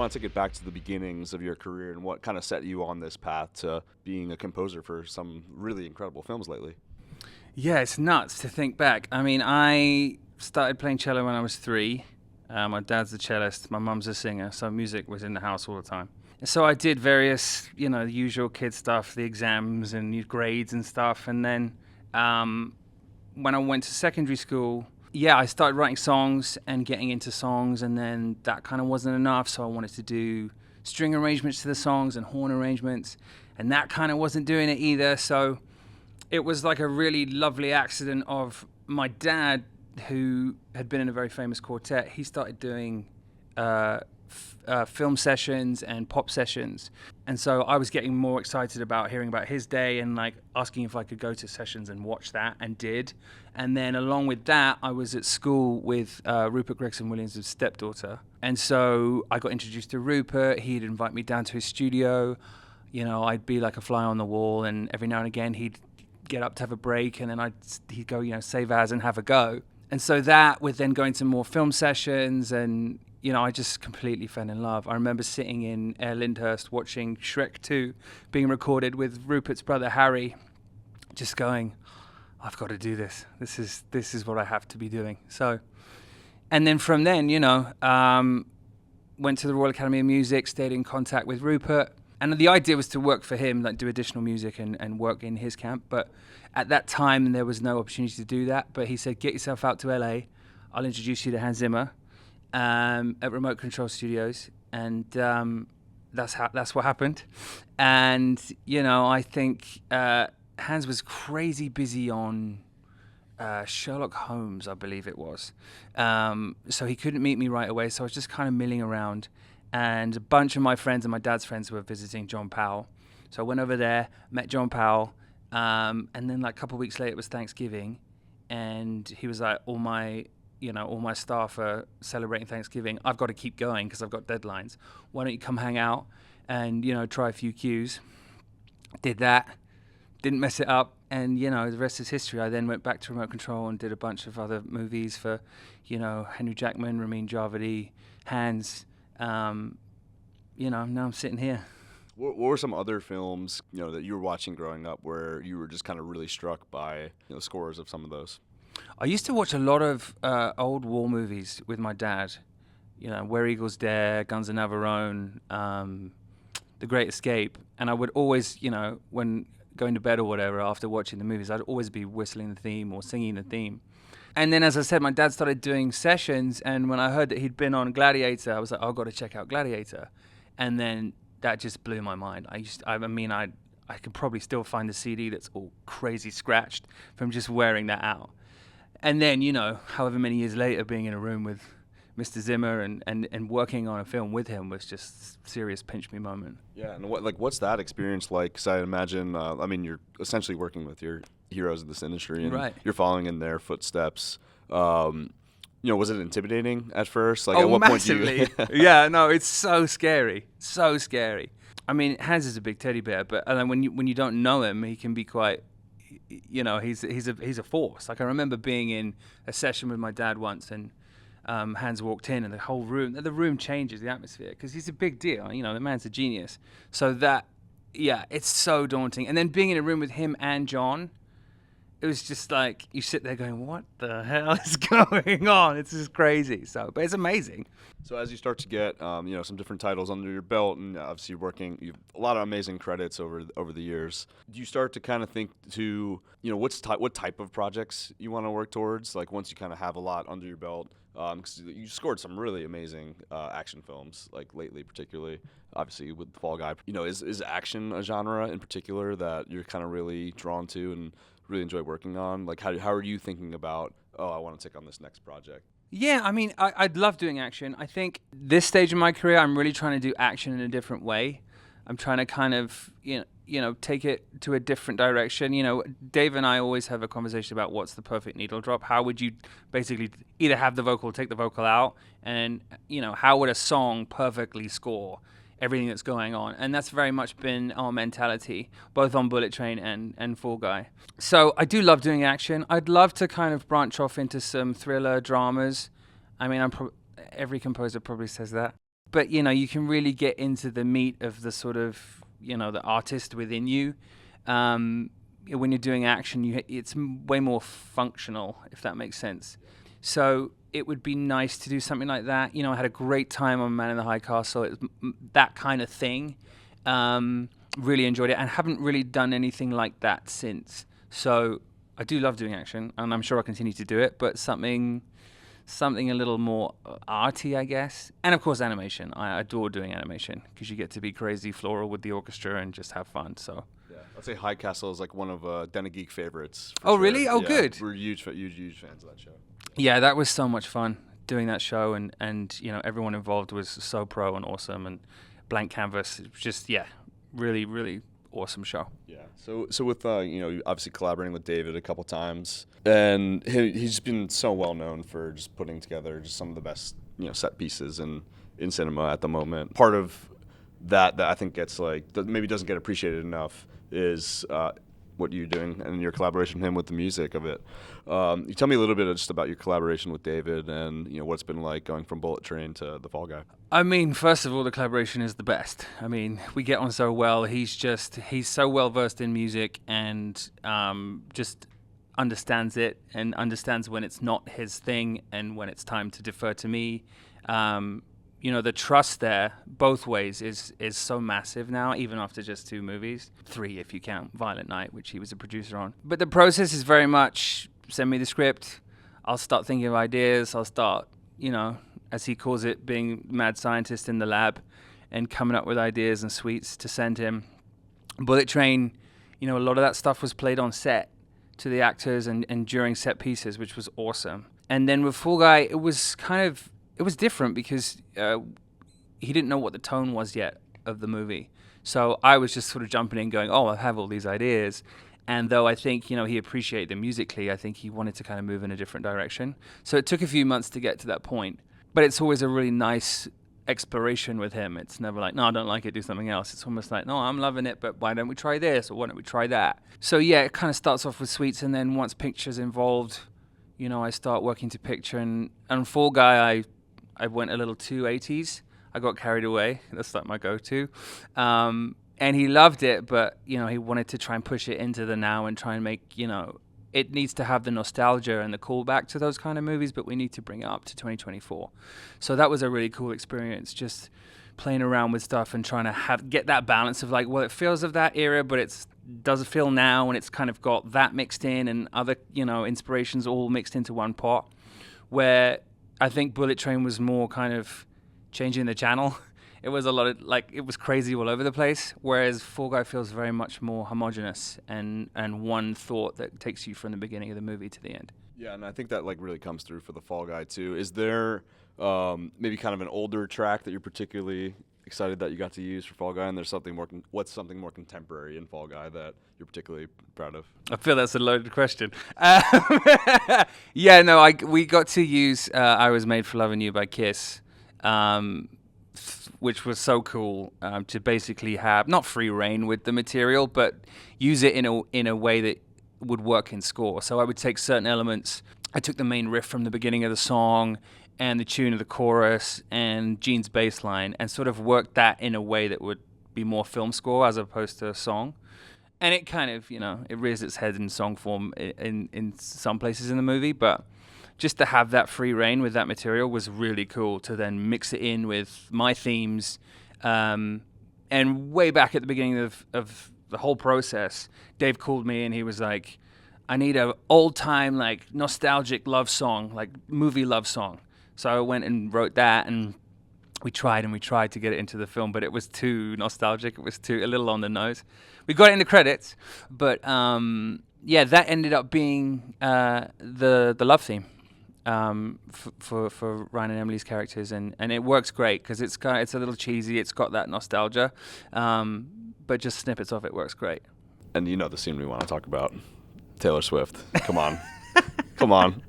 want to get back to the beginnings of your career and what kind of set you on this path to being a composer for some really incredible films lately. Yeah, it's nuts to think back. I mean, I started playing cello when I was 3. My dad's a cellist, my mum's a singer, so music was in the house all the time. So I did various, the usual kid stuff, the exams and grades and stuff. And then when I went to secondary school, I started writing songs and getting into songs. And then that kind of wasn't enough, so I wanted to do string arrangements to the songs and horn arrangements. And that kind of wasn't doing it either. So it was like a really lovely accident of my dad, who had been in a very famous quartet. He started doing film sessions and pop sessions, and so I was getting more excited about hearing about his day and like asking if I could go to sessions and watch that, and did. And then along with that, I was at school with Rupert Gregson-Williams' stepdaughter, and so I got introduced to Rupert. He'd invite me down to his studio. I'd be like a fly on the wall, and every now and again he'd get up to have a break, and then he'd go, save as and have a go. And so that would then go into more film sessions, and I just completely fell in love. I remember sitting in Air Lyndhurst watching Shrek 2 being recorded with Rupert's brother Harry, just going, I've got to do this. This is what I have to be doing. So, and then from then, went to the Royal Academy of Music, stayed in contact with Rupert. And the idea was to work for him, like do additional music and work in his camp. But at that time, there was no opportunity to do that. But he said, get yourself out to LA. I'll introduce you to Hans Zimmer at Remote Control Studios. And that's what happened. And, I think Hans was crazy busy on Sherlock Holmes, I believe it was. So he couldn't meet me right away. So I was just kind of milling around. And a bunch of my friends and my dad's friends were visiting John Powell. So I went over there, met John Powell, and then like a couple of weeks later it was Thanksgiving, and he was like, all my staff are celebrating Thanksgiving. I've got to keep going because I've got deadlines. Why don't you come hang out and, try a few cues? Did that, didn't mess it up, and, the rest is history. I then went back to Remote Control and did a bunch of other movies for, Henry Jackman, Ramin Djawadi, Hans. Now I'm sitting here. What were some other films, that you were watching growing up where you were just kind of really struck by, scores of some of those? I used to watch a lot of old war movies with my dad. Where Eagles Dare, Guns of Navarone, The Great Escape. And I would always, when going to bed or whatever after watching the movies, I'd always be whistling the theme or singing the theme. And then, as I said, my dad started doing sessions, and when I heard that he'd been on Gladiator, I was like, I've got to check out Gladiator. And then that just blew my mind. I could probably still find the CD that's all crazy scratched from just wearing that out. And then, however many years later, being in a room with Mr. Zimmer and working on a film with him was just a serious pinch me moment. Yeah, and what's that experience like? Because I imagine, you're essentially working with your heroes in this industry, and right. You're following in their footsteps. Was it intimidating at first? Like, at what massively. point do you? Yeah, no, it's so scary, so scary. I mean, Hans is a big teddy bear, but when you don't know him, he can be quite. He's a force. Like, I remember being in a session with my dad once, and Hans walked in, and the room changes, the atmosphere, because he's a big deal. The man's a genius. So that, it's so daunting. And then being in a room with him and John, it was just like you sit there going, what the hell is going on? It's just crazy. But it's amazing. So as you start to get some different titles under your belt, and obviously you've a lot of amazing credits over the years, do you start to kind of think to what type of projects you want to work towards? Like, once you kind of have a lot under your belt, because you scored some really amazing action films, like lately, particularly obviously with Fall Guy. Is action a genre in particular that you're kind of really drawn to and really enjoy working on? Like, how are you thinking about, I want to take on this next project? Yeah, I mean, I'd love doing action. I think this stage of my career, I'm really trying to do action in a different way. I'm trying to kind of, take it to a different direction. Dave and I always have a conversation about what's the perfect needle drop. How would you basically either have the vocal or take the vocal out? And, how would a song perfectly score everything that's going on? And that's very much been our mentality, both on Bullet Train and Fall Guy. So I do love doing action. I'd love to kind of branch off into some thriller dramas. I mean, every composer probably says that. but you can really get into the meat of the sort of the artist within you. When you're doing action, it's way more functional, if that makes sense. So it would be nice to do something like that. I had a great time on Man in the High Castle. It was that kind of thing. Really enjoyed it, and haven't really done anything like that since. So I do love doing action, and I'm sure I'll continue to do it, but something a little more arty, I guess. And of course, animation. I adore doing animation because you get to be crazy floral with the orchestra and just have fun. So yeah, I'd say High Castle is like one of Den of Geek favorites. Oh, really? Oh, yeah, good. We're huge fans of that show. Yeah, that was so much fun doing that show, and everyone involved was so pro and awesome, and blank canvas. It was just really, really awesome show. Yeah. So with obviously collaborating with David a couple times, and he's been so well known for just putting together just some of the best set pieces in cinema at the moment. Part of that I think gets maybe doesn't get appreciated enough is what you're doing and your collaboration with him with the music of it. You tell me a little bit just about your collaboration with David and what it's been like going from Bullet Train to The Fall Guy. I mean, first of all, the collaboration is the best. I mean, we get on so well. He's so well versed in music and just understands it and understands when it's not his thing and when it's time to defer to me. The trust there both ways is so massive now, even after just 2 movies. 3 if you count Violent Night, which he was a producer on. But the process is very much send me the script, I'll start thinking of ideas, I'll start, as he calls it, being mad scientist in the lab and coming up with ideas and sweets to send him. Bullet Train, a lot of that stuff was played on set to the actors and during set pieces, which was awesome. And then with Fall Guy, it was different because he didn't know what the tone was yet of the movie. So I was just sort of jumping in going, I have all these ideas. And though I think, he appreciated them musically, I think he wanted to kind of move in a different direction. So it took a few months to get to that point. But it's always a really nice exploration with him. It's never like, no, I don't like it, do something else. It's almost like, no, I'm loving it, but why don't we try this? Or why don't we try that? So yeah, it kind of starts off with sweets. And then once picture's involved, I start working to picture. And on Fall Guy, I went a little too 80s. I got carried away. That's like my go-to. And he loved it, but, he wanted to try and push it into the now and try and make, it needs to have the nostalgia and the callback to those kind of movies, but we need to bring it up to 2024. So that was a really cool experience, just playing around with stuff and trying to get that balance of it feels of that era, but it does feel now, and it's kind of got that mixed in and other, inspirations all mixed into one pot, where I think Bullet Train was more kind of changing the channel. It was a lot of it was crazy all over the place, whereas Fall Guy feels very much more homogenous and one thought that takes you from the beginning of the movie to the end. Yeah, and I think that really comes through for the Fall Guy too. Is there maybe kind of an older track that you're particularly excited that you got to use for Fall Guy, and there's something more more contemporary in Fall Guy that you're particularly proud of? I feel that's a loaded question. Yeah, no, we got to use I Was Made for Loving You by Kiss. Which was so cool to basically have not free reign with the material, but use it in a way that would work in score. So I would take certain elements. I took the main riff from the beginning of the song and the tune of the chorus and Gene's bass line and sort of worked that in a way that would be more film score as opposed to a song. And it kind of, it rears its head in song form in some places in the movie, but just to have that free reign with that material was really cool to then mix it in with my themes. And way back at the beginning of the whole process, Dave called me and he was like, I need an old-time, nostalgic love song, movie love song. So I went and wrote that, and we tried to get it into the film, but it was too nostalgic. It was a little on the nose. We got it in the credits, but that ended up being the love theme. For Ryan and Emily's characters, and it works great because it's a little cheesy. It's got that nostalgia, but just snippets of it works great. And the scene we want to talk about, Taylor Swift. Come on, come on.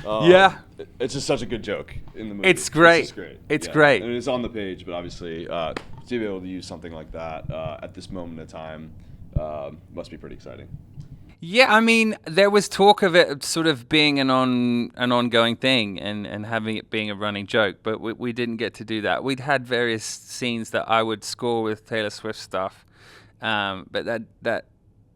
Yeah, it's just such a good joke in the movie. It's great. It's great. It's great. And it's on the page, but obviously, to be able to use something like that at this moment in time must be pretty exciting. Yeah, I mean, there was talk of it sort of being an ongoing thing and having it being a running joke, but we didn't get to do that. We'd had various scenes that I would score with Taylor Swift stuff, but that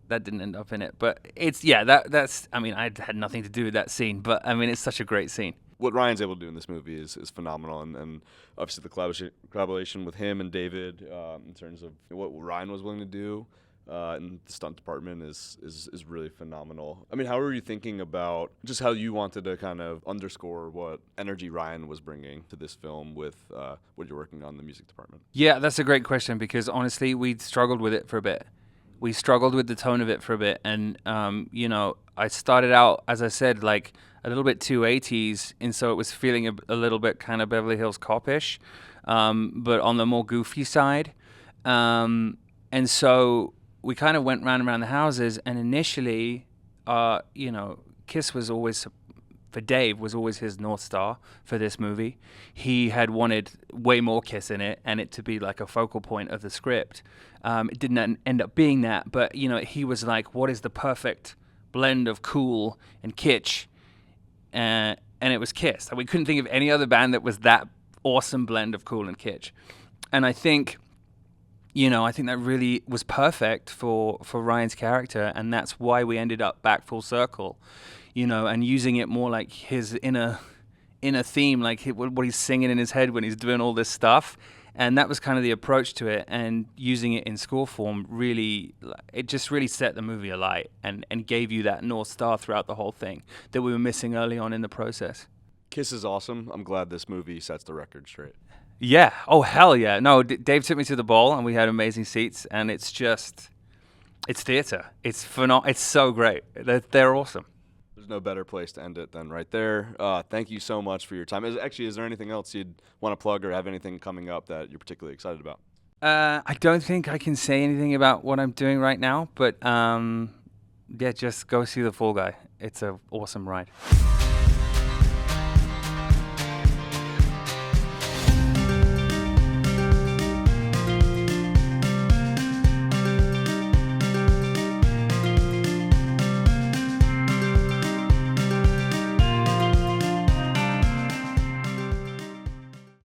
didn't end up in it. But that's I mean, I had nothing to do with that scene, but I mean, it's such a great scene. What Ryan's able to do in this movie is phenomenal, and obviously the collaboration with him and David in terms of what Ryan was willing to do. And the stunt department is really phenomenal. I mean, how were you thinking about just how you wanted to kind of underscore what energy Ryan was bringing to this film with what you're working on in the music department? Yeah, that's a great question because honestly, we struggled with it for a bit. We struggled with the tone of it for a bit, and I started out, as I said, like a little bit too 80s, and so it was feeling a little bit kind of Beverly Hills Cop-ish, but on the more goofy side, and so we kind of went round and around the houses, and initially, Kiss was always, for Dave, was always his North Star for this movie. He had wanted way more Kiss in it, and it to be like a focal point of the script. It didn't end up being that, but, he was like, what is the perfect blend of cool and kitsch? And it was Kiss. We couldn't think of any other band that was that awesome blend of cool and kitsch. And I think that really was perfect for Ryan's character, and that's why we ended up back full circle, and using it more like his inner theme, like what he's singing in his head when he's doing all this stuff. And that was kind of the approach to it, and using it in score form it just really set the movie alight and gave you that North Star throughout the whole thing that we were missing early on in the process. Kiss is awesome. I'm glad this movie sets the record straight. Yeah. Oh, hell yeah. No, Dave took me to the bowl, and we had amazing seats, and it's theater. It's It's so great. They're awesome. There's no better place to end it than right there. Thank you so much for your time. Is there anything else you'd want to plug or have anything coming up that you're particularly excited about? I don't think I can say anything about what I'm doing right now, but just go see The Fall Guy. It's an awesome ride.